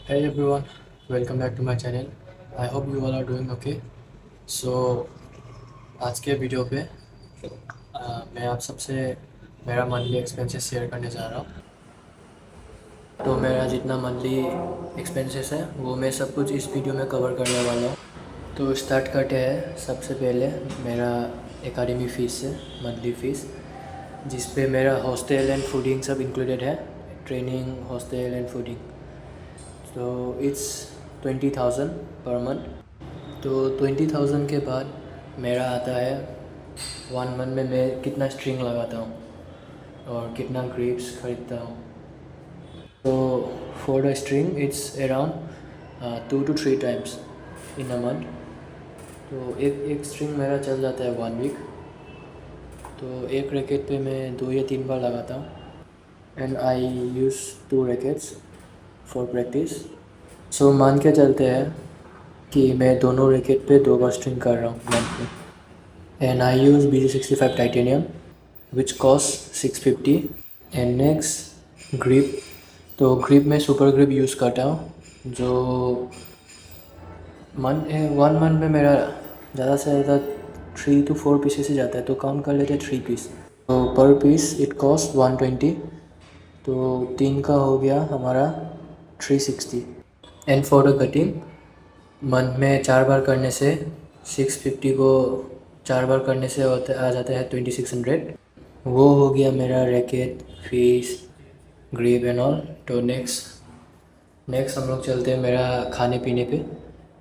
Hey everyone, welcome back to my channel. I hope you all are doing okay. So आज के video पे मैं आप सबसे मेरा मंथली एक्सपेंसेस शेयर करने जा रहा हूँ। तो मेरा जितना मंथली एक्सपेंसेस है वो मैं सब कुछ इस वीडियो में कवर करने वाला हूँ। तो स्टार्ट करते हैं। सबसे पहले मेरा एकेडमी फ़ीस है, मंथली फ़ीस, जिस पे मेरा हॉस्टल एंड फूडिंग सब इंक्लूडेड है, ट्रेनिंग, हॉस्टल एंड फूडिंग। तो इट्स 20,000 पर मंथ। तो 20,000 के बाद मेरा आता है 1 मंथ में मैं कितना स्ट्रिंग लगाता हूँ और कितना ग्रेप्स खरीदता हूँ। तो for the string it's around 2 to 3 times in a month. तो एक स्ट्रिंग मेरा चल जाता है 1 वीक। तो एक रैकेट पे मैं 2 या 3 बार लगाता हूँ and I use 2 rackets for practice. So मान के चलते हैं कि मैं दोनों रैकेट पे 2 बार स्ट्रिंग कर रहा हूँ मंथ में। And I use BG65 titanium which cost 650। And next grip. तो ग्रिप में सुपर ग्रिप यूज़ करता हूँ जो 1 मंथ में मेरा ज़्यादा से ज़्यादा 3 to 4 पीसेस ही जाता है, तो काउंट कर लेते हैं 3 पीस। तो पर पीस इट कॉस्ट 120। तो 3 का हो गया हमारा 360। And for the cutting month में 4 बार करने से 650 को 4 बार करने से होता आ जाता है 2600। वो हो गया मेरा racket fees, grip and all. तो नेक्स्ट हम लोग चलते हैं मेरा खाने पीने पे।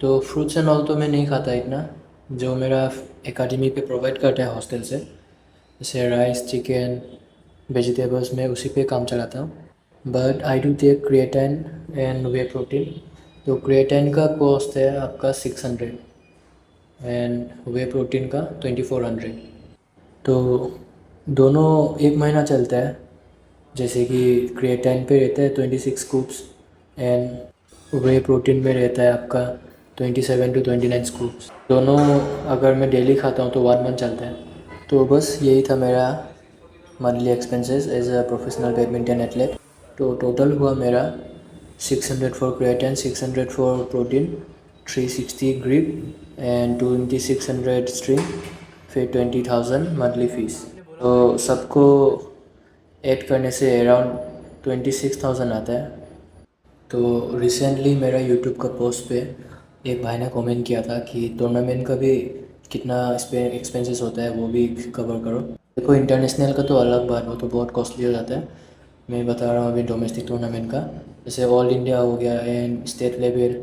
तो फ्रूट्स एंड ऑल तो मैं नहीं खाता इतना, जो मेरा एकेडमी पे प्रोवाइड करता है हॉस्टल से, जैसे राइस, चिकन, वेजिटेबल्स, में उसी पे काम चलाता हूँ। But I do take creatine and whey protein. तो क्रिएटाइन का कॉस्ट है आपका 600 एंड वे प्रोटीन का 2400। तो दोनों 1 महीना चलता है। जैसे कि क्रिएटाइन पे रहता है 26 स्कूप्स एंड वे प्रोटीन में रहता है आपका 27 to 29 स्कूप्स। दोनों अगर मैं डेली खाता हूँ तो 1 मंथ चलता है। तो बस यही था मेरा monthly expenses as a professional badminton athlete. तो टोटल हुआ मेरा 600 for creatine, 600 for protein, 360 grip and 2600 string, फिर 20,000 मंथली फ़ीस। तो सबको ऐड करने से अराउंड 26,000 आता है। तो रिसेंटली मेरा यूट्यूब का पोस्ट पे एक भाई ने कमेंट किया था कि टूर्नामेंट का भी कितना इस पर एक्सपेंसेस होता है वो भी कवर करो। देखो, इंटरनेशनल का तो अलग बात, वो तो बहुत कॉस्टली हो जाता है। मैं बता रहा हूँ अभी डोमेस्टिक टूर्नामेंट का, जैसे ऑल इंडिया हो गया एंड स्टेट लेवल।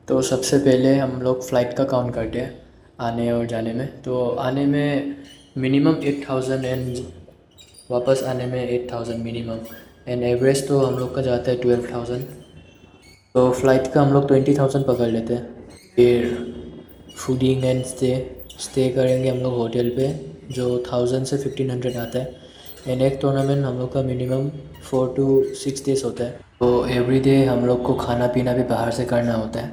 तो सबसे पहले हम लोग फ़्लाइट का काउंट करते हैं आने और जाने में। तो आने में मिनिमम 8,000 एंड वापस आने में 8,000 मिनिमम। एंड एवरेज तो हम लोग का जाता है 12,000। तो फ़्लाइट का हम लोग 20,000 पकड़ लेते हैं। फिर फूडिंग एंड स्टे करेंगे हम लोग होटल पे, जो 1,000 से 1,500 आता है। एंड एक टूर्नामेंट हम लोग का मिनिमम 4 to 6 डेज़ होता है। तो एवरी डे हम लोग को खाना पीना भी बाहर से करना होता है।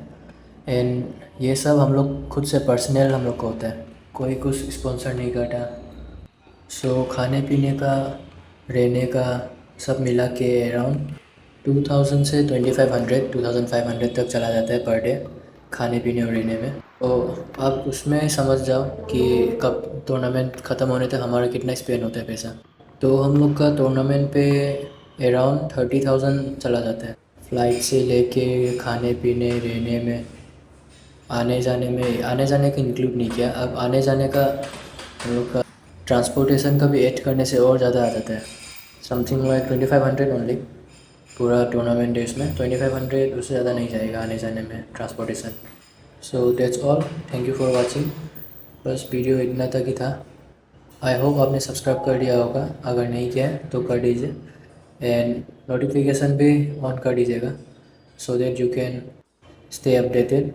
एंड ये सब हम लोग खुद से पर्सनल हम लोग को होता है, कोई कुछ स्पॉन्सर नहीं करता। सो खाने पीने का, रहने का, सब मिला के अराउंड 2,000 से 2,500 तक चला जाता है पर डे, खाने पीने और रहने में। तो आप उसमें समझ जाओ कि कब टूर्नामेंट ख़त्म होने तक हमारा कितना स्पेंड होता है पैसा। तो हम लोग का टूर्नामेंट पे अराउंड 30,000 चला जाता है, फ़्लाइट से लेके खाने पीने रहने में। आने जाने का इंक्लूड नहीं किया। अब आने जाने का हम लोग का ट्रांसपोर्टेशन का भी ऐड करने से और ज़्यादा आ जाता है, समथिंग लाइक 2,500 ओनली। पूरा टूर्नामेंट डेज में 2,500, उससे ज़्यादा नहीं जाएगा आने जाने में transportation. So that's all, thank you for watching. बस वीडियो इतना तक ही था। आई होप आपने सब्सक्राइब कर दिया होगा, अगर नहीं किया है तो कर दीजिए एंड नोटिफिकेशन भी ऑन कर दीजिएगा, so that you can stay updated